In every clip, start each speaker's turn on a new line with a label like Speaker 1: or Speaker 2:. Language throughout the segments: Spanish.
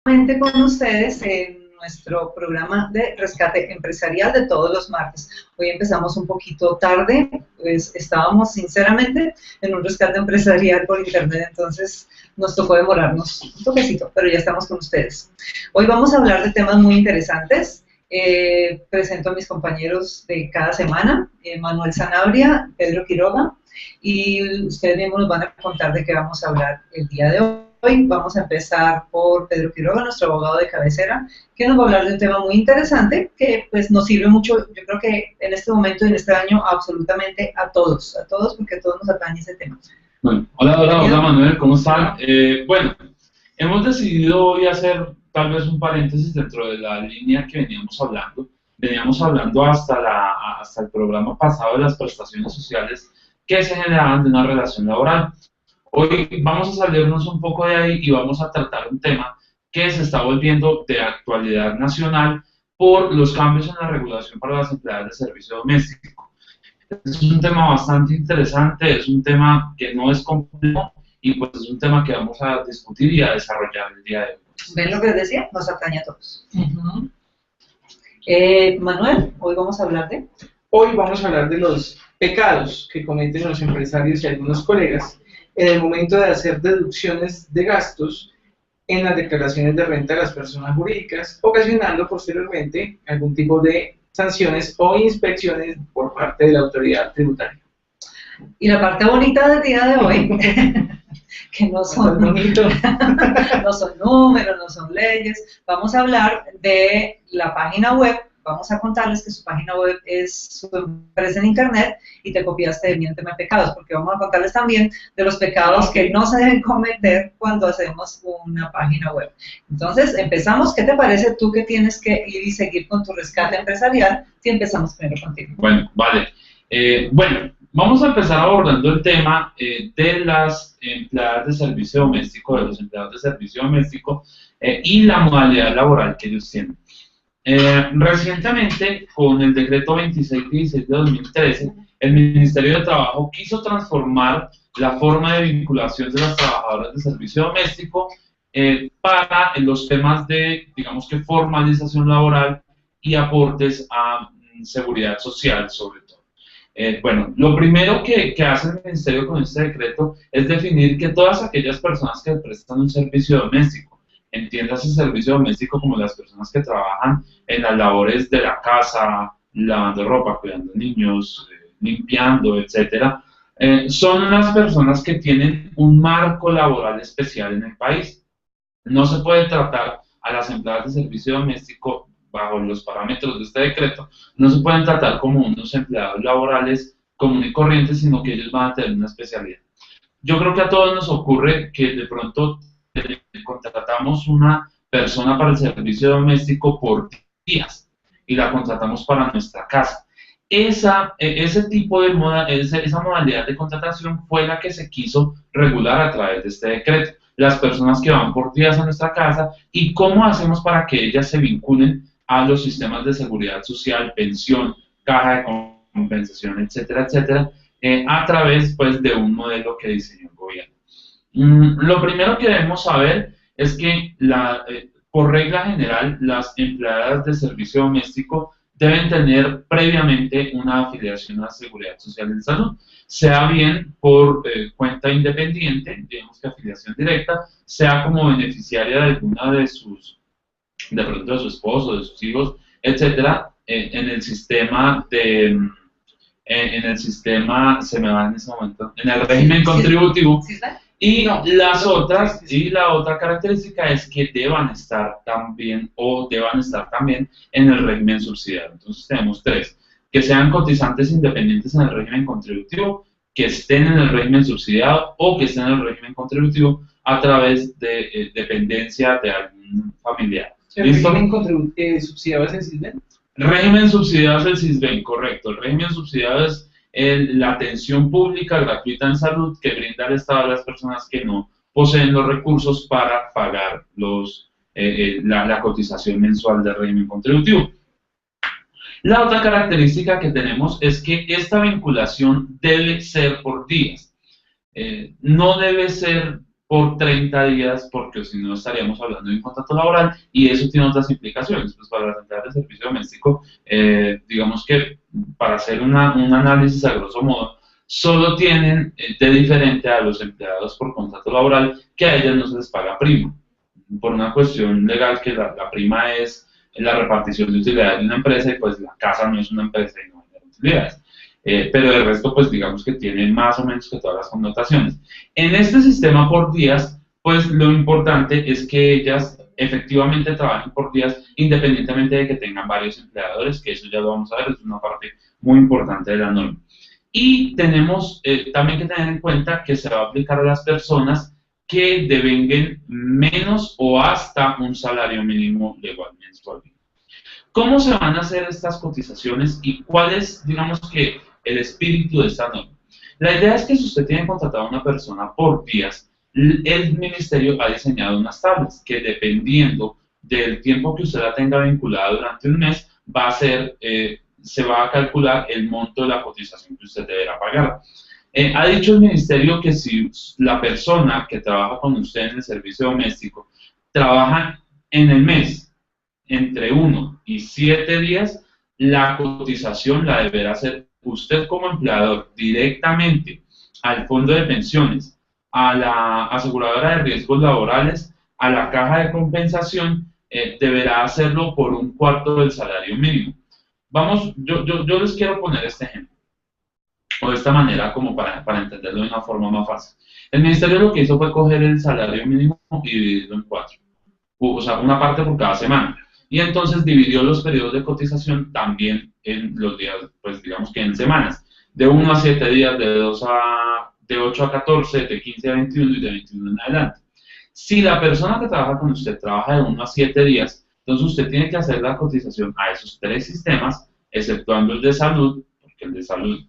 Speaker 1: Nuevamente con ustedes en nuestro programa de rescate empresarial de todos los martes. Hoy empezamos un poquito tarde, pues estábamos sinceramente en un rescate empresarial por internet, entonces nos tocó demorarnos un toquecito, pero ya estamos con ustedes. Hoy vamos a hablar de temas muy interesantes. Presento a mis compañeros de cada semana, Manuel Sanabria, Pedro Quiroga, y ustedes mismos nos van a contar de qué vamos a hablar el día de hoy. Hoy vamos a empezar por Pedro Quiroga, nuestro abogado de cabecera, que nos va a hablar de un tema muy interesante que pues nos sirve mucho, yo creo que en este momento y en este año absolutamente a todos porque a todos nos atañe ese tema.
Speaker 2: Bueno, hola Manuel, ¿cómo están? Bueno, hemos decidido hoy hacer tal vez un paréntesis dentro de la línea que veníamos hablando. Veníamos hablando hasta el programa pasado de las prestaciones sociales que se generaban de una relación laboral. Hoy vamos a salirnos un poco de ahí y vamos a tratar un tema que se está volviendo de actualidad nacional por los cambios en la regulación para las empleadas de servicio doméstico. Es un tema bastante interesante, es un tema que no es complejo y pues es un tema que vamos a discutir y a desarrollar el día de hoy.
Speaker 1: ¿Ven lo que les decía? Nos atañe a todos. Manuel, hoy vamos a hablar de...
Speaker 3: Hoy vamos a hablar de los pecados que cometen los empresarios y algunos colegas en el momento de hacer deducciones de gastos en las declaraciones de renta de las personas jurídicas, ocasionando posteriormente algún tipo de sanciones o inspecciones por parte de la autoridad tributaria.
Speaker 1: Y la parte bonita del día de hoy, que no son, no son números, no son leyes, vamos a hablar de la página web. Vamos a contarles que su página web es su empresa en internet y te copiaste de Miénteme Pecados, porque vamos a contarles también de los pecados que no se deben cometer cuando hacemos una página web. Entonces, empezamos. ¿Qué te parece tú que tienes que ir y seguir con tu rescate empresarial si empezamos primero contigo?
Speaker 2: Bueno, vale. Bueno, vamos a empezar abordando el tema de las empleadas de servicio doméstico, de los empleados de servicio doméstico y la modalidad laboral que ellos tienen. Recientemente, con el decreto 2616 de 2013, el Ministerio de Trabajo quiso transformar la forma de vinculación de las trabajadoras de servicio doméstico para los temas de, digamos que, formalización laboral y aportes a seguridad social, sobre todo. Bueno, lo primero que hace el Ministerio con este decreto es definir que todas aquellas personas que prestan un servicio doméstico, entiéndase servicio doméstico como las personas que trabajan en las labores de la casa, lavando ropa, cuidando niños, limpiando, etcétera, son las personas que tienen un marco laboral especial en el país. No se puede tratar a las empleadas de servicio doméstico bajo los parámetros de este decreto, no se pueden tratar como unos empleados laborales comunes y corrientes, sino que ellos van a tener una especialidad. Yo creo que a todos nos ocurre que de pronto contratamos una persona para el servicio doméstico por días y la contratamos para nuestra casa. Ese tipo de esa modalidad de contratación fue la que se quiso regular a través de este decreto. Las personas que van por días a nuestra casa y cómo hacemos para que ellas se vinculen a los sistemas de seguridad social, pensión, caja de compensación, etcétera, etcétera, a través pues de un modelo que diseñó el gobierno. Lo primero que debemos saber es que por regla general las empleadas de servicio doméstico deben tener previamente una afiliación a la Seguridad Social de Salud, sea bien por cuenta independiente, digamos que afiliación directa, sea como beneficiaria de alguna de pronto de su esposo, de sus hijos, etcétera, en el sistema se me va en ese momento, en el régimen contributivo. Y la otra característica es que deban estar también en el régimen subsidiado. Entonces tenemos tres: que sean cotizantes independientes en el régimen contributivo, que estén en el régimen subsidiado o que estén en el régimen contributivo a través de dependencia de algún familiar.
Speaker 3: ¿El régimen subsidiado es el SISBEN?
Speaker 2: Régimen subsidiado es el SISBEN, correcto. El régimen subsidiado es la atención pública gratuita en salud que brinda el Estado a las personas que no poseen los recursos para pagar la cotización mensual del régimen contributivo. La otra característica que tenemos es que esta vinculación debe ser por días. No debe ser por 30 días, porque si no estaríamos hablando de un contrato laboral y eso tiene otras implicaciones. Pues para las empleadas de servicio doméstico, digamos que para hacer un análisis a grosso modo, solo tienen de diferente a los empleados por contrato laboral que a ellas no se les paga prima, por una cuestión legal que la prima es la repartición de utilidades de una empresa y pues la casa no es una empresa y no hay utilidades. Pero el resto pues digamos que tiene más o menos que todas las connotaciones. En este sistema por días, pues lo importante es que ellas efectivamente trabajen por días independientemente de que tengan varios empleadores, que eso ya lo vamos a ver, es una parte muy importante de la norma. Y tenemos también que tener en cuenta que se va a aplicar a las personas que devenguen menos o hasta un salario mínimo legal mensual. ¿Cómo se van a hacer estas cotizaciones y cuál es, digamos que, el espíritu de esta norma? La idea es que si usted tiene contratado a una persona por días, el ministerio ha diseñado unas tablas que dependiendo del tiempo que usted la tenga vinculada durante un mes, va a ser, se va a calcular el monto de la cotización que usted deberá pagar. Ha dicho el ministerio que si la persona que trabaja con usted en el servicio doméstico trabaja en el mes entre 1 y 7 días, la cotización la deberá hacer usted como empleador directamente al fondo de pensiones, a la aseguradora de riesgos laborales, a la caja de compensación, deberá hacerlo por 1/4 del salario mínimo. Vamos, yo les quiero poner este ejemplo, o de esta manera como para entenderlo de una forma más fácil. El ministerio lo que hizo fue coger el salario mínimo y dividirlo en 4, o sea, una parte por cada semana. Y entonces dividió los periodos de cotización también en los días, pues digamos que en semanas, de 1 a 7 días, de 8 a 14, de 15 a 21 y de 21 en adelante. Si la persona que trabaja con usted trabaja de 1 a 7 días, entonces usted tiene que hacer la cotización a esos 3 sistemas, exceptuando el de salud, porque el de salud,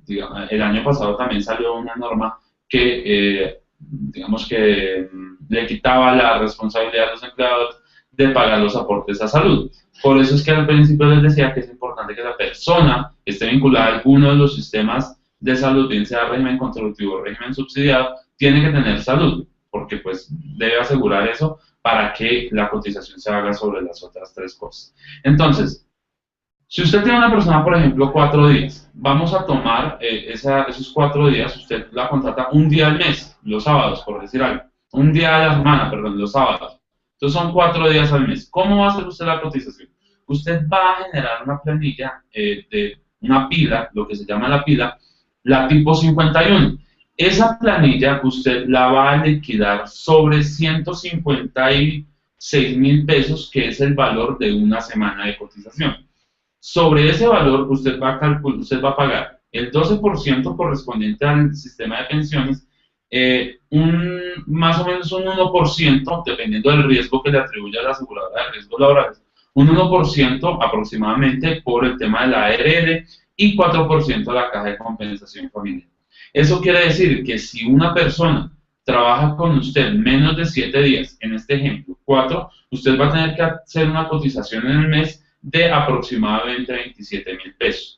Speaker 2: digamos, el año pasado también salió una norma que, digamos que le quitaba la responsabilidad a los empleadores de pagar los aportes a salud. Por eso es que al principio les decía que es importante que la persona esté vinculada a alguno de los sistemas de salud, bien sea régimen contributivo o régimen subsidiado, tiene que tener salud, porque pues debe asegurar eso para que la cotización se haga sobre las otras 3 cosas. Entonces, si usted tiene una persona, por ejemplo, 4 días, vamos a tomar esos 4 días, usted la contrata un día al mes, los sábados, por decir algo, un día a la semana, perdón, los sábados. Entonces son 4 días al mes. ¿Cómo va a hacer usted la cotización? Usted va a generar una planilla de una pila, lo que se llama la pila, la tipo 51. Esa planilla usted la va a liquidar sobre 156.000 pesos, que es el valor de una semana de cotización. Sobre ese valor usted va a pagar el 12% correspondiente al sistema de pensiones, más o menos un 1%, dependiendo del riesgo que le atribuya la aseguradora de riesgos laborales, un 1% aproximadamente por el tema de la ARL y 4% a la caja de compensación familiar. Eso quiere decir que si una persona trabaja con usted menos de 7 días, en este ejemplo 4, usted va a tener que hacer una cotización en el mes de aproximadamente 27.000 pesos.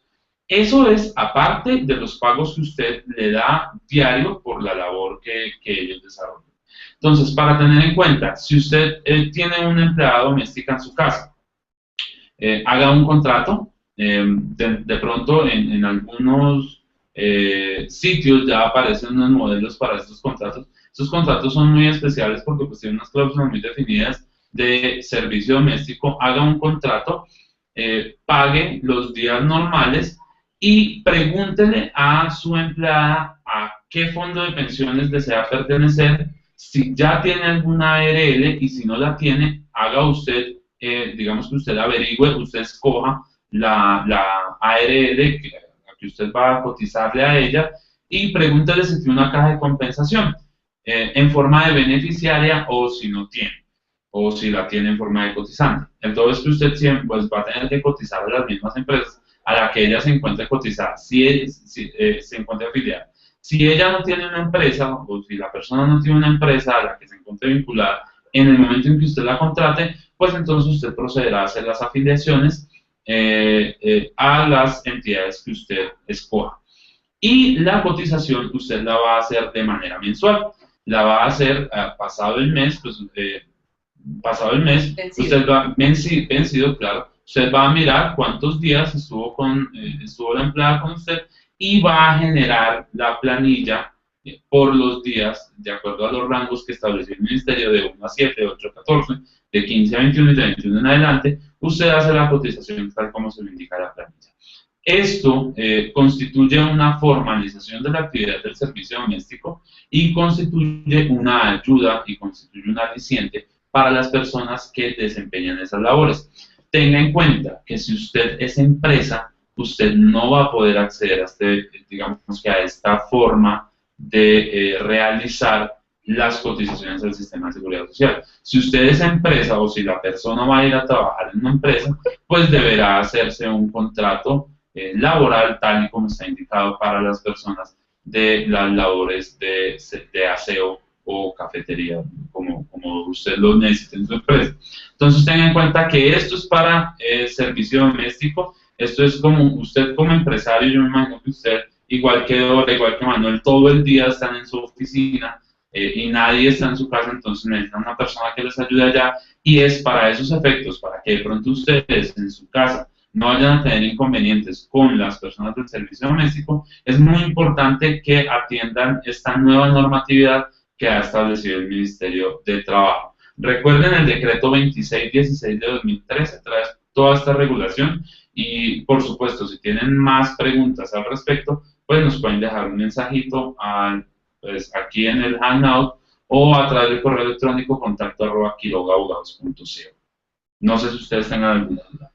Speaker 2: Eso es aparte de los pagos que usted le da diario por la labor que ellos desarrollan. Entonces, para tener en cuenta, si usted tiene una empleada doméstica en su casa, haga un contrato. De pronto en algunos sitios ya aparecen unos modelos para estos contratos. Estos contratos son muy especiales porque pues tienen unas cláusulas muy definidas de servicio doméstico. Haga un contrato, pague los días normales y pregúntele a su empleada a qué fondo de pensiones desea pertenecer, si ya tiene alguna ARL y si no la tiene, haga usted, digamos que usted averigüe, usted escoja la ARL que usted va a cotizarle a ella y pregúntele si tiene una caja de compensación en forma de beneficiaria o si no tiene, o si la tiene en forma de cotizante. Entonces usted siempre pues, va a tener que cotizar a las mismas empresas a la que ella se encuentre cotizada, si se encuentra afiliada. Si ella no tiene una empresa, o si la persona no tiene una empresa a la que se encuentre vinculada, en el momento en que usted la contrate, pues entonces usted procederá a hacer las afiliaciones a las entidades que usted escoja. Y la cotización usted la va a hacer de manera mensual. la va a hacer pasado el mes, pues pasado el mes,
Speaker 1: Vencido.
Speaker 2: usted va, vencido, claro, usted va a mirar cuántos días estuvo la empleada con usted y va a generar la planilla por los días, de acuerdo a los rangos que estableció el Ministerio, de 1 a 7, de 8 a 14, de 15 a 21 y de 21 en adelante. Usted hace la cotización tal como se le indica la planilla. Esto constituye una formalización de la actividad del servicio doméstico y constituye una ayuda y constituye un aliciente para las personas que desempeñan esas labores. Tenga en cuenta que si usted es empresa, usted no va a poder acceder a digamos que a esta forma de realizar las cotizaciones del sistema de seguridad social. Si usted es empresa o si la persona va a ir a trabajar en una empresa, pues deberá hacerse un contrato laboral tal y como está indicado para las personas de las labores de aseo o cafetería, como usted lo necesite en su empresa. Entonces tenga en cuenta que esto es para servicio doméstico, esto es como usted como empresario, yo me imagino que usted, igual que Dora, igual que Manuel, todo el día están en su oficina y nadie está en su casa, entonces necesitan una persona que les ayude allá, y es para esos efectos, para que de pronto ustedes en su casa no vayan a tener inconvenientes con las personas del servicio doméstico. Es muy importante que atiendan esta nueva normatividad que ha establecido el Ministerio de Trabajo. Recuerden, el decreto 2616 de 2013 trae toda esta regulación y, por supuesto, si tienen más preguntas al respecto, pues nos pueden dejar un mensajito pues, aquí en el Hangout o a través del correo electrónico contacto@quirogabogados.co. No sé si ustedes tengan alguna duda.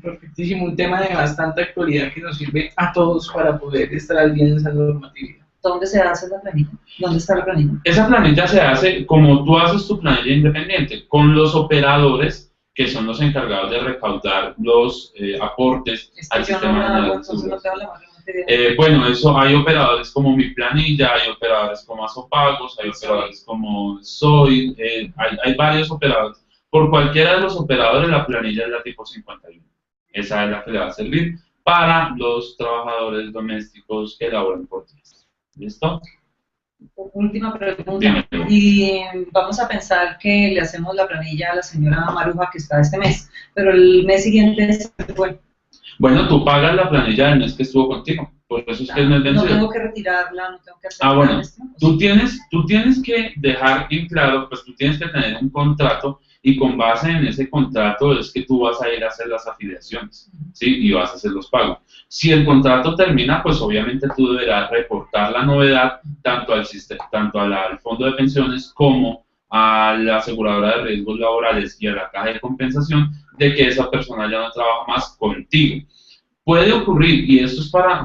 Speaker 3: Perfectísimo, un tema de bastante actualidad que nos sirve a todos para poder estar al día en esa normatividad.
Speaker 1: ¿Dónde se hace la planilla? ¿Dónde está la planilla?
Speaker 2: Esa planilla se hace como tú haces tu planilla independiente, con los operadores que son los encargados de recaudar los aportes al sistema nacional de seguridad. Bueno, eso hay operadores como Mi Planilla, hay operadores como Azopagos, hay operadores como Soy, hay varios operadores. Por cualquiera de los operadores la planilla es la tipo 51. Esa es la que le va a servir para los trabajadores domésticos que laboran por días. ¿Listo?
Speaker 1: Última pregunta.
Speaker 2: Dime.
Speaker 1: Y vamos a pensar que le hacemos la planilla a la señora Maruja que está este mes, pero el mes siguiente se fue.
Speaker 2: Bueno, tú pagas la planilla del mes que estuvo contigo, por eso es que el mes vencido.
Speaker 1: No tengo que retirarla, no tengo que hacer
Speaker 2: nada. Bueno,
Speaker 1: esto.
Speaker 2: tú tienes que dejar bien claro, pues tú tienes que tener un contrato y con base en ese contrato es que tú vas a ir a hacer las afiliaciones, ¿sí? Y vas a hacer los pagos. Si el contrato termina, pues obviamente tú deberás reportar la novedad tanto al fondo de pensiones como a la aseguradora de riesgos laborales y a la caja de compensación de que esa persona ya no trabaja más contigo. Puede ocurrir, y esto es para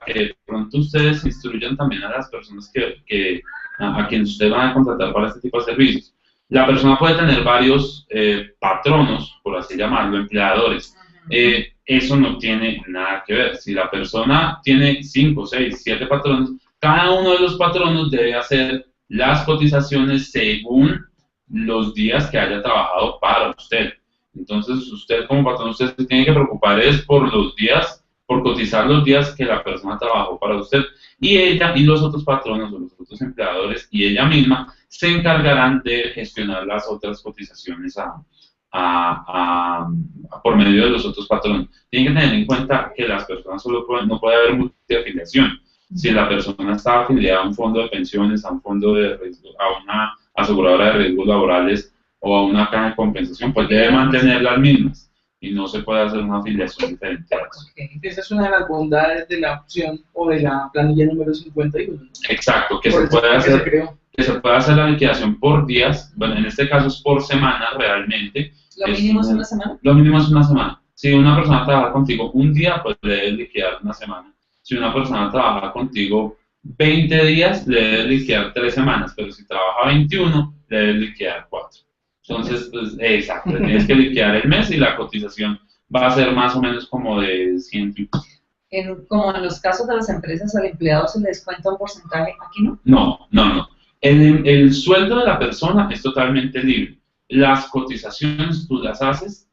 Speaker 2: que de pronto ustedes instruyan también a las personas a quienes ustedes van a contratar para este tipo de servicios. La persona puede tener varios patronos, por así llamarlo, empleadores. Eso no tiene nada que ver. Si la persona tiene 5, 6, 7 patronos, cada uno de los patronos debe hacer las cotizaciones según los días que haya trabajado para usted. Entonces, usted como patrón, usted se tiene que preocupar es por los días, por cotizar los días que la persona trabajó para usted. Y ella y los otros patronos o los otros empleadores y ella misma se encargarán de gestionar las otras cotizaciones por medio de los otros patrones. Tienen que tener en cuenta que las personas no puede haber multiafiliación. Si la persona está afiliada a un fondo de pensiones, a un fondo de riesgo, a una aseguradora de riesgos laborales o a una caja de compensación, pues debe mantener las mismas y no se puede hacer una afiliación diferente a eso.
Speaker 3: Esa es una de las bondades de la opción o de la planilla número 51.
Speaker 2: Exacto, que se puede hacer la liquidación por días. Bueno, en este caso es por semana realmente.
Speaker 1: ¿Lo mínimo es una semana?
Speaker 2: Lo mínimo es una semana. Si una persona trabaja contigo un día, pues le debes liquidar una semana. Si una persona trabaja contigo 20 días, le debes liquidar 3 semanas, pero si trabaja 21, le debes liquidar 4. Entonces, pues, exacto, le tienes que liquidar el mes y la cotización va a ser más o menos como de 100 y...
Speaker 1: Como en los casos de las empresas, al empleado se le descuenta un porcentaje, ¿aquí no?
Speaker 2: No. El sueldo de la persona es totalmente libre. Las cotizaciones tú las haces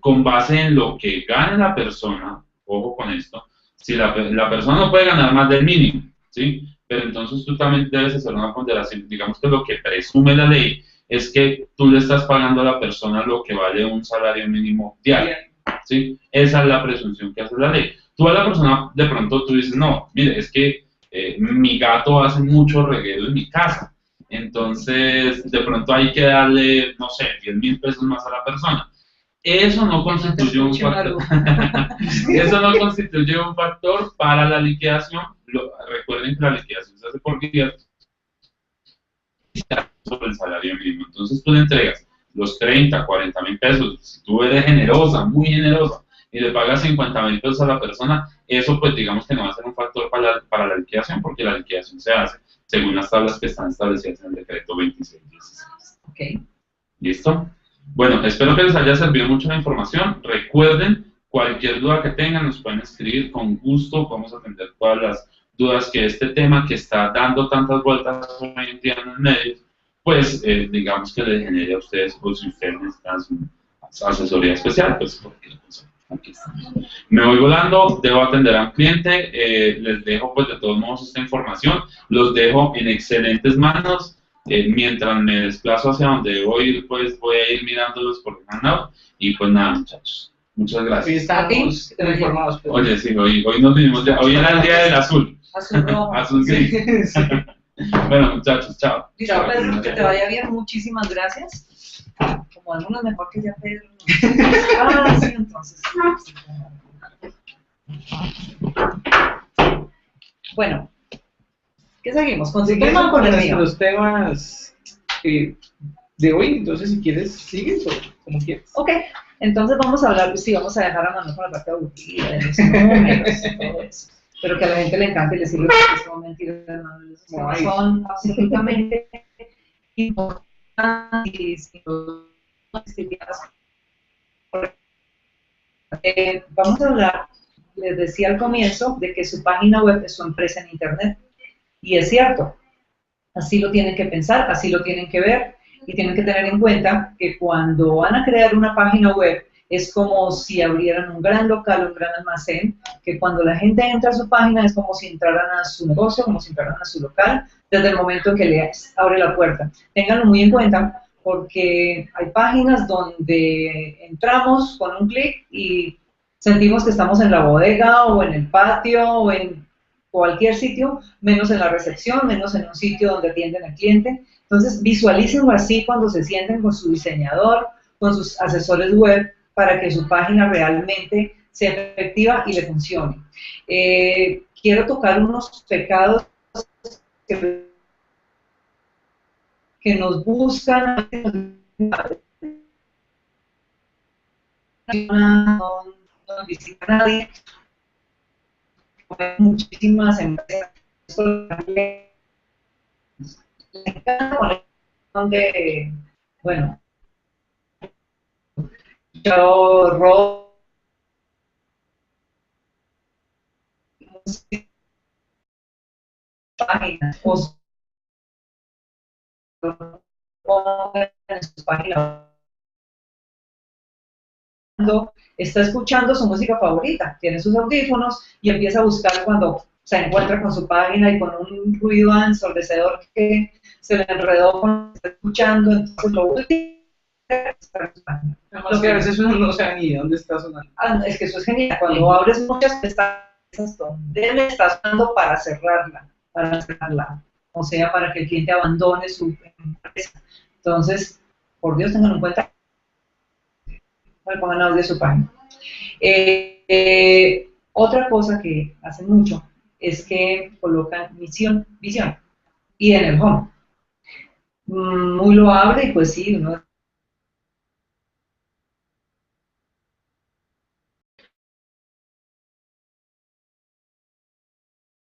Speaker 2: con base en lo que gane la persona, ojo con esto. Si la persona no puede ganar más del mínimo, ¿sí? pero entonces tú también debes hacer una ponderación. Digamos que lo que presume la ley es que tú le estás pagando a la persona lo que vale un salario mínimo diario, ¿sí? Esa es la presunción que hace la ley. Tú a la persona, de pronto tú dices, no, mire, es que mi gato hace mucho reguero en mi casa, entonces de pronto hay que darle, no sé, 10.000 pesos más a la persona. Eso no constituye un factor. Eso no constituye un factor para la liquidación. Recuerden que la liquidación se hace por guía sobre el salario mínimo. Entonces tú le entregas los 30, 40.000 pesos. Si tú eres generosa, muy generosa, y le pagas 50.000 pesos a la persona, eso pues digamos que no va a ser un factor para la liquidación, porque la liquidación se hace según las tablas que están establecidas en el decreto 2616.
Speaker 1: Ok.
Speaker 2: ¿Listo? Bueno, espero que les haya servido mucho la información. Recuerden, cualquier duda que tengan nos pueden escribir, con gusto vamos a atender todas las dudas que este tema que está dando tantas vueltas hoy en día en los medios, pues digamos que les genere a ustedes, o si ustedes necesitan su asesoría especial, pues cualquier cosa. Aquí estamos. Me voy volando, debo atender a un cliente, les dejo pues de todos modos esta información, los dejo en excelentes manos. Mientras me desplazo hacia donde debo ir, pues voy a ir mirándolos por el handout. Y pues nada, muchachos, muchas gracias.
Speaker 3: Hoy estamos informados.
Speaker 2: Oye, sí, hoy nos vinimos ya. Hoy era el día del azul.
Speaker 1: Azul rojo.
Speaker 2: Azul gris.
Speaker 3: Sí.
Speaker 2: Bueno, muchachos, chao.
Speaker 1: Listo,
Speaker 2: Chao,
Speaker 1: Pedro, que te vaya bien. Muchísimas gracias. Como algunos mejor que ya Pedro. Ah, sí, entonces. Bueno, ¿qué seguimos? ¿Con su tema o con el mío?
Speaker 3: Los temas de hoy, entonces si quieres, sigues o como quieres.
Speaker 1: Ok, entonces vamos a hablar, sí, vamos a dejar a Manuel con la parte aburrida de los números y todo eso. Pero que a la gente le encante y le sirve porque son mentiras, Manuel. Esos temas son absolutamente importantes y vamos a hablar, les decía al comienzo, de que su página web es su empresa en Internet. Y es cierto, así lo tienen que pensar, así lo tienen que ver, y tienen que tener en cuenta que cuando van a crear una página web, es como si abrieran un gran local, un gran almacén, que cuando la gente entra a su página es como si entraran a su negocio, como si entraran a su local, desde el momento en que le abre la puerta. Ténganlo muy en cuenta, porque hay páginas donde entramos con un clic y sentimos que estamos en la bodega o en el patio o en cualquier sitio, menos en la recepción, menos en un sitio donde atienden al cliente. Entonces, visualícenlo así cuando se sienten con su diseñador, con sus asesores web, para que su página realmente sea efectiva y le funcione. Quiero tocar unos pecados que nos buscan, no nos visita nadie, muchísimas empresas de, bueno, yo robo páginas o en sus páginas está escuchando su música favorita, tiene sus audífonos y empieza a buscar cuando se encuentra con su página y con un ruido ensordecedor que se le enredó con lo que está escuchando, entonces lo último es estar en su página.
Speaker 3: Lo que a veces uno no sabe ni dónde está sonando.
Speaker 1: Es que eso es genial, cuando abres muchas pestañas, ¿dónde le está sonando para cerrarla? O sea, para que el cliente abandone su empresa. Entonces, por Dios, tengan en cuenta, le pongan audio a su página. Otra cosa que hacen mucho es que colocan misión, visión, y en el home. Muy loable, y pues sí, uno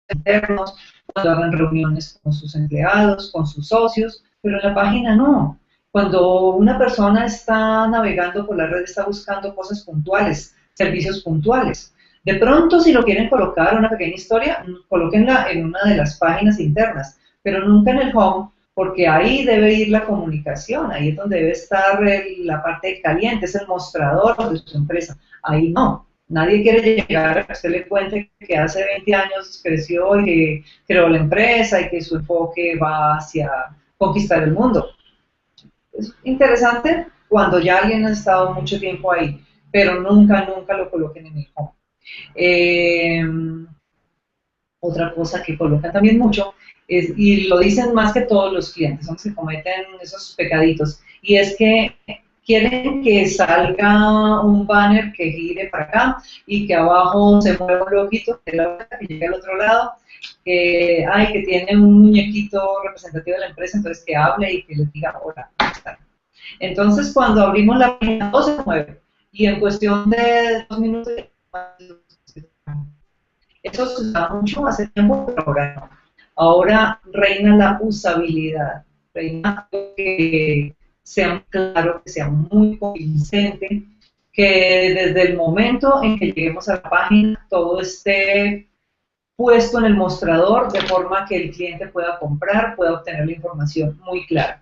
Speaker 1: internos, cuando hagan reuniones con sus empleados, con sus socios, pero en la página no. Cuando una persona está navegando por la red, está buscando cosas puntuales, servicios puntuales. De pronto, si lo quieren colocar una pequeña historia, colóquenla en una de las páginas internas, pero nunca en el home, porque ahí debe ir la comunicación, ahí es donde debe estar la parte caliente, es el mostrador de su empresa. Ahí no. Nadie quiere llegar a que usted le cuente que hace 20 años creció y que creó la empresa y que su enfoque va hacia conquistar el mundo. Es interesante cuando ya alguien ha estado mucho tiempo ahí, pero nunca, nunca lo coloquen en el home. Eh, Otra cosa que colocan también mucho es, y lo dicen más que todos los clientes, son los que cometen esos pecaditos, y es que quieren que salga un banner que gire para acá y que abajo se mueva un loquito que llegue al otro lado, que tiene un muñequito representativo de la empresa, entonces que hable y que les diga hola, ¿cómo están? Entonces cuando abrimos la página todo se mueve y en cuestión de 2 minutos eso se usaba mucho hace tiempo, pero ahora no. Ahora reina la usabilidad, reina que sea claro, que sea muy convincente, que desde el momento en que lleguemos a la página todo esté puesto en el mostrador de forma que el cliente pueda comprar, pueda obtener la información muy clara.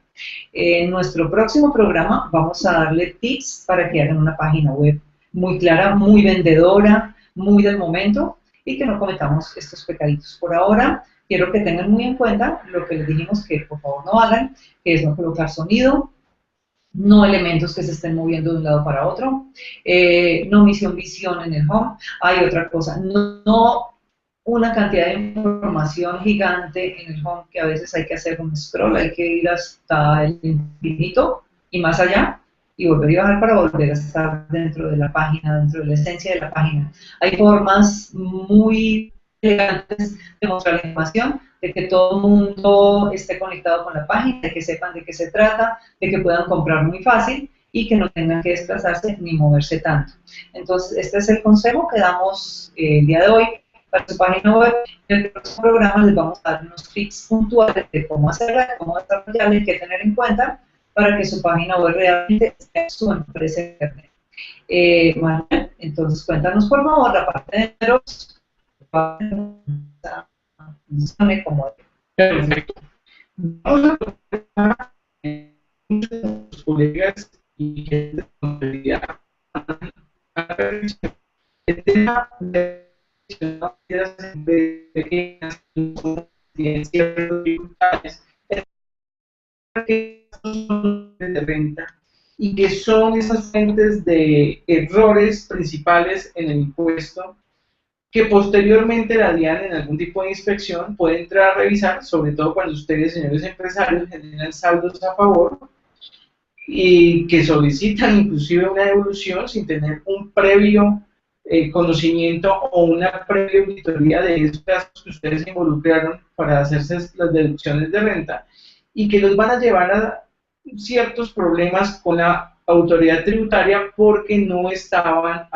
Speaker 1: En nuestro próximo programa vamos a darle tips para que hagan una página web muy clara, muy vendedora, muy del momento, y que no cometamos estos pecaditos. Por ahora, quiero que tengan muy en cuenta lo que les dijimos que por favor no hagan, que es no colocar sonido, no elementos que se estén moviendo de un lado para otro, no misión-visión en el home. Hay otra cosa, no una cantidad de información gigante en el home que a veces hay que hacer un scroll, hay que ir hasta el infinito y más allá, y volver y bajar para volver a estar dentro de la página, dentro de la esencia de la página. Hay formas muy elegantes de mostrar la información, de que todo el mundo esté conectado con la página, de que sepan de qué se trata, de que puedan comprar muy fácil y que no tengan que desplazarse ni moverse tanto. Entonces, este es el consejo que damos el día de hoy para su página web. En el próximo programa les vamos a dar unos tips puntuales de cómo hacerla, cómo desarrollarla y qué tener en cuenta para que su página web realmente esté en su empresa internet. Manuel, entonces cuéntanos por favor la parte de números.
Speaker 3: Perfecto. Vamos a tocar muchos de los colegas y gente de contabilidad. El tema de las empresas pequeñas tienen ciertas dificultades de renta y que son esas fuentes de errores principales en el impuesto que posteriormente la DIAN en algún tipo de inspección puede entrar a revisar, sobre todo cuando ustedes, señores empresarios, generan saldos a favor y que solicitan inclusive una devolución sin tener un previo conocimiento o una previa auditoría de esos casos que ustedes se involucraron para hacerse las deducciones de renta y que los van a llevar a ciertos problemas con la autoridad tributaria porque no estaban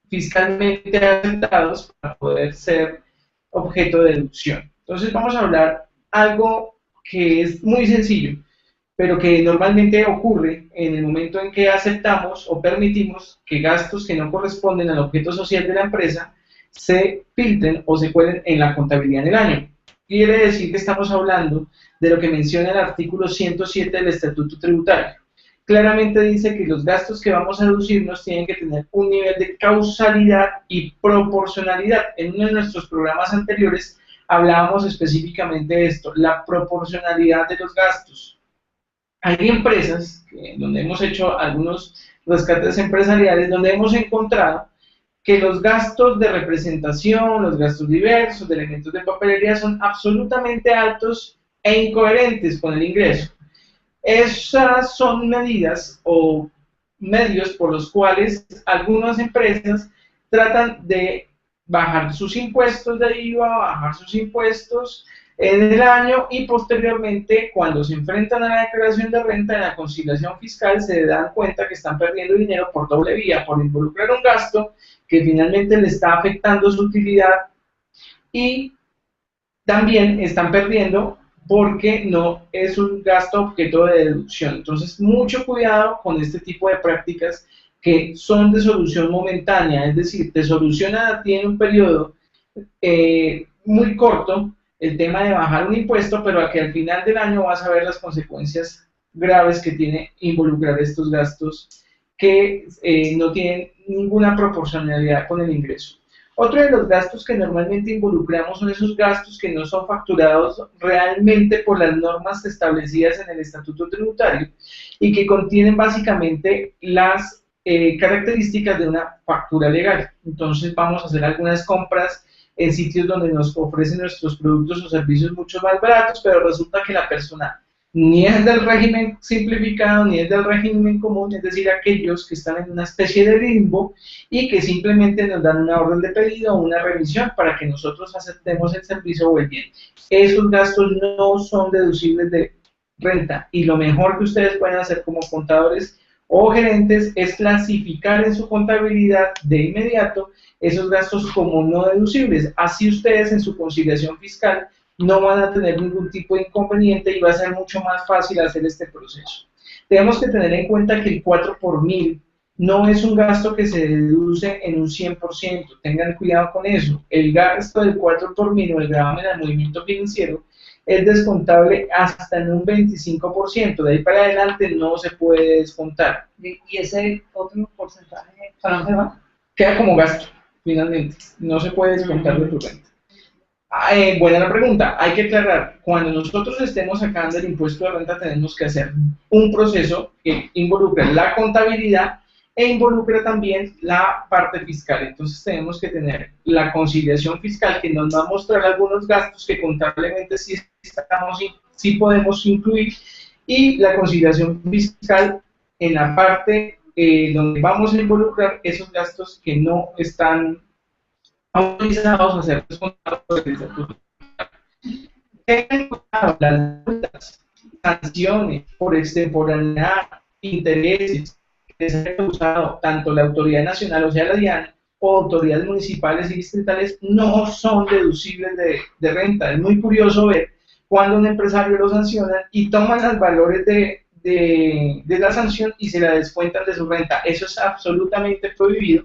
Speaker 3: fiscalmente aceptados para poder ser objeto de deducción. Entonces vamos a hablar algo que es muy sencillo, pero que normalmente ocurre en el momento en que aceptamos o permitimos que gastos que no corresponden al objeto social de la empresa se filtren o se cuelen en la contabilidad del año. Quiere decir que estamos hablando de lo que menciona el artículo 107 del Estatuto Tributario. Claramente dice que los gastos que vamos a deducirnos tienen que tener un nivel de causalidad y proporcionalidad. En uno de nuestros programas anteriores hablábamos específicamente de esto, la proporcionalidad de los gastos. Hay empresas donde hemos hecho algunos rescates empresariales donde hemos encontrado que los gastos de representación, los gastos diversos, de elementos de papelería son absolutamente altos e incoherentes con el ingreso. Esas son medidas o medios por los cuales algunas empresas tratan de bajar sus impuestos de IVA, bajar sus impuestos en el año y posteriormente cuando se enfrentan a la declaración de renta en la conciliación fiscal se dan cuenta que están perdiendo dinero por doble vía, por involucrar un gasto que finalmente le está afectando su utilidad y también están perdiendo porque no es un gasto objeto de deducción. Entonces, mucho cuidado con este tipo de prácticas que son de solución momentánea, es decir, te soluciona, tiene un periodo muy corto el tema de bajar un impuesto, pero a que al final del año vas a ver las consecuencias graves que tiene involucrar estos gastos que no tienen ninguna proporcionalidad con el ingreso. Otro de los gastos que normalmente involucramos son esos gastos que no son facturados realmente por las normas establecidas en el Estatuto Tributario y que contienen básicamente las características de una factura legal. Entonces vamos a hacer algunas compras en sitios donde nos ofrecen nuestros productos o servicios mucho más baratos, pero resulta que la persona ni es del régimen simplificado, ni es del régimen común, es decir, aquellos que están en una especie de limbo y que simplemente nos dan una orden de pedido o una revisión para que nosotros aceptemos el servicio o el bien. Esos gastos no son deducibles de renta y lo mejor que ustedes pueden hacer como contadores o gerentes es clasificar en su contabilidad de inmediato esos gastos como no deducibles. Así ustedes en su conciliación fiscal no van a tener ningún tipo de inconveniente y va a ser mucho más fácil hacer este proceso. Tenemos que tener en cuenta que el 4 por mil no es un gasto que se deduce en un 100%, tengan cuidado con eso. El gasto del 4 por mil o el gravamen al movimiento financiero es descontable hasta en un 25%, de ahí para adelante no se puede descontar.
Speaker 1: ¿Y ese otro porcentaje para dónde va?
Speaker 3: Queda como gasto, finalmente, no se puede descontar de tu renta. Buena la pregunta, hay que aclarar, cuando nosotros estemos sacando el impuesto de renta tenemos que hacer un proceso que involucra la contabilidad e involucra también la parte fiscal. Entonces tenemos que tener la conciliación fiscal que nos va a mostrar algunos gastos que contablemente sí podemos incluir y la conciliación fiscal en la parte donde vamos a involucrar esos gastos que no están autorizados a ser descontados por el Estatuto. Tengan cuidado, las multas, sanciones por extemporaneidad, intereses que se han causado tanto la autoridad nacional, o sea la DIAN, o autoridades municipales y distritales no son deducibles de renta. Es muy curioso ver cuando un empresario lo sanciona y toman los valores de la sanción y se la descuentan de su renta. Eso es absolutamente prohibido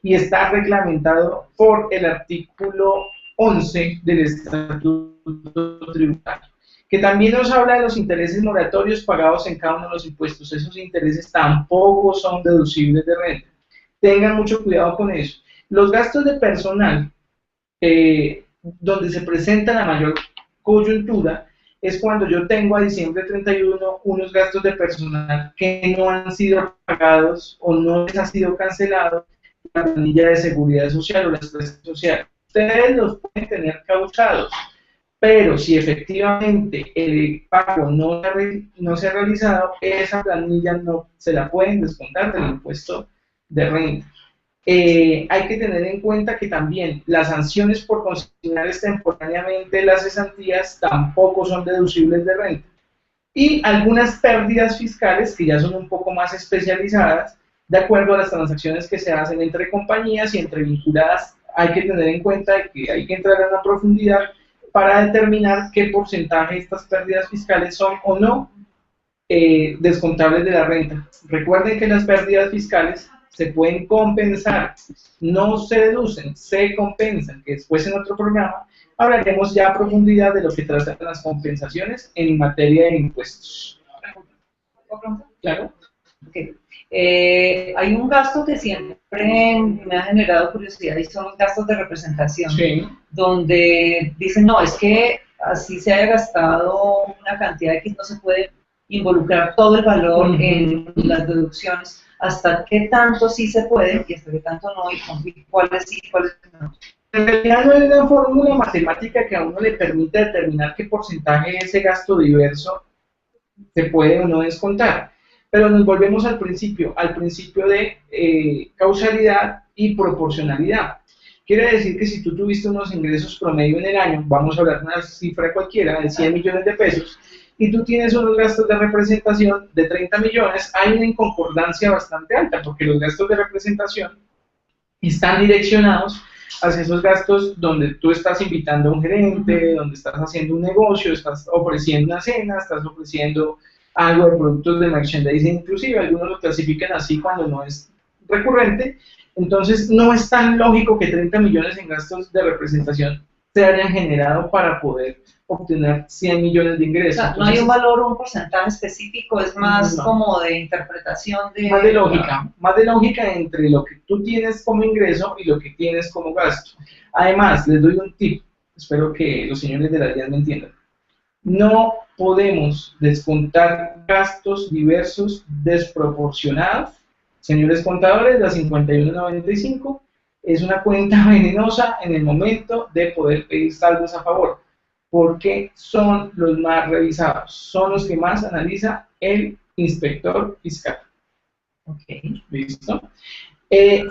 Speaker 3: y está reglamentado por el artículo 11 del Estatuto Tributario, que también nos habla de los intereses moratorios pagados en cada uno de los impuestos. Esos intereses tampoco son deducibles de renta. Tengan mucho cuidado con eso. Los gastos de personal, donde se presenta la mayor coyuntura, es cuando yo tengo a diciembre 31 unos gastos de personal que no han sido pagados o no les ha sido cancelado la planilla de seguridad social o la seguridad social. Ustedes los pueden tener causados, pero si efectivamente el pago no se ha realizado, esa planilla no se la pueden descontar del impuesto de renta. Hay que tener en cuenta que también las sanciones por consignar extemporáneamente las cesantías tampoco son deducibles de renta. Y algunas pérdidas fiscales que ya son un poco más especializadas, de acuerdo a las transacciones que se hacen entre compañías y entre vinculadas, hay que tener en cuenta que hay que entrar en la profundidad para determinar qué porcentaje de estas pérdidas fiscales son o no descontables de la renta. Recuerden que las pérdidas fiscales se pueden compensar, no se deducen, se compensan, que después en otro programa hablaremos ya a profundidad de lo que tratan las compensaciones en materia de impuestos. Claro.
Speaker 1: Okay. Hay un gasto que siempre me ha generado curiosidad y son los gastos de representación,
Speaker 3: sí,
Speaker 1: donde dicen, no, es que así se haya gastado una cantidad de que no se puede involucrar todo el valor en las deducciones, hasta qué tanto sí se puede y hasta qué tanto no, y cuáles sí y cuáles no.
Speaker 3: En realidad no hay una fórmula matemática que a uno le permita determinar qué porcentaje de ese gasto diverso se puede o no descontar. Pero nos volvemos al principio de causalidad y proporcionalidad. Quiere decir que si tú tuviste unos ingresos promedio en el año, vamos a hablar de una cifra cualquiera, de 100 millones de pesos, y tú tienes unos gastos de representación de 30 millones, hay una inconcordancia bastante alta, porque los gastos de representación están direccionados hacia esos gastos donde tú estás invitando a un gerente, donde estás haciendo un negocio, estás ofreciendo una cena, estás ofreciendo algo de productos de merchandising, inclusive algunos lo clasifican así cuando no es recurrente. Entonces no es tan lógico que 30 millones en gastos de representación se hayan generado para poder obtener 100 millones de
Speaker 1: O
Speaker 3: ingresos.
Speaker 1: sea, no hay un valor o un porcentaje específico, es más
Speaker 3: No.
Speaker 1: como de interpretación de...
Speaker 3: Más de lógica entre lo que tú tienes como ingreso y lo que tienes como gasto. Además, les doy un tip, espero que los señores de la DIAN me entiendan. No podemos descontar gastos diversos desproporcionados. Señores contadores, la 5195 es una cuenta venenosa en el momento de poder pedir saldos a favor, porque son los más revisados, son los que más analiza el inspector fiscal.
Speaker 1: Ok.
Speaker 3: ¿Listo?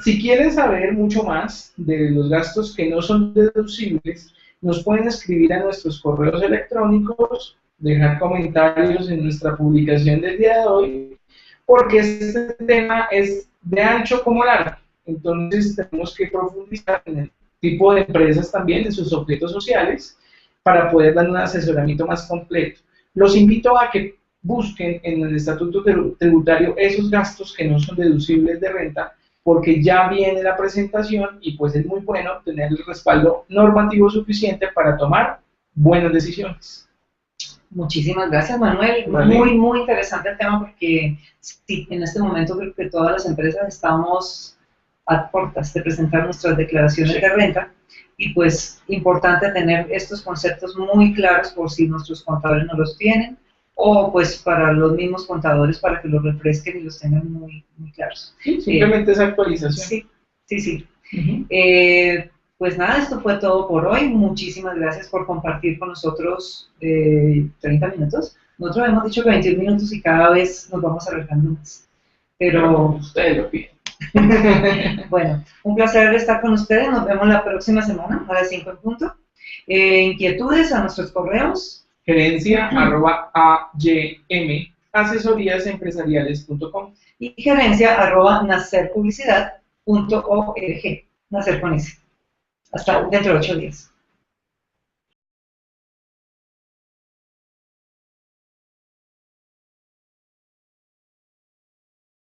Speaker 3: Si quieren saber mucho más de los gastos que no son deducibles, nos pueden escribir a nuestros correos electrónicos, dejar comentarios en nuestra publicación del día de hoy, porque este tema es de ancho como largo. Entonces tenemos que profundizar en el tipo de empresas también, en sus objetos sociales, para poder dar un asesoramiento más completo. Los invito a que busquen en el estatuto tributario esos gastos que no son deducibles de renta, porque ya viene la presentación y pues es muy bueno tener el respaldo normativo suficiente para tomar buenas decisiones.
Speaker 1: Muchísimas gracias, Manuel.
Speaker 3: Vale.
Speaker 1: Muy interesante el tema porque sí, en este momento creo que todas las empresas estamos a puertas de presentar nuestras declaraciones
Speaker 3: Sí.
Speaker 1: de renta y pues importante tener estos conceptos muy claros por si nuestros contadores no los tienen o pues para los mismos contadores para que los refresquen y los tengan muy claros.
Speaker 3: Sí, simplemente esa actualización.
Speaker 1: Sí.
Speaker 3: Uh-huh.
Speaker 1: Pues nada, esto fue todo por hoy. Muchísimas gracias por compartir con nosotros 30 minutos. Nosotros hemos dicho que 21 minutos y cada vez nos vamos alargando más. Pero
Speaker 3: ustedes lo piden.
Speaker 1: bueno, un placer estar con ustedes. Nos vemos la próxima semana a las 5 en punto. Inquietudes a nuestros correos.
Speaker 3: gerencia@agmasesoríasempresariales.com
Speaker 1: y gerencia@nacerpublicidad.org. Nacer con ese. Hasta dentro de 8 días.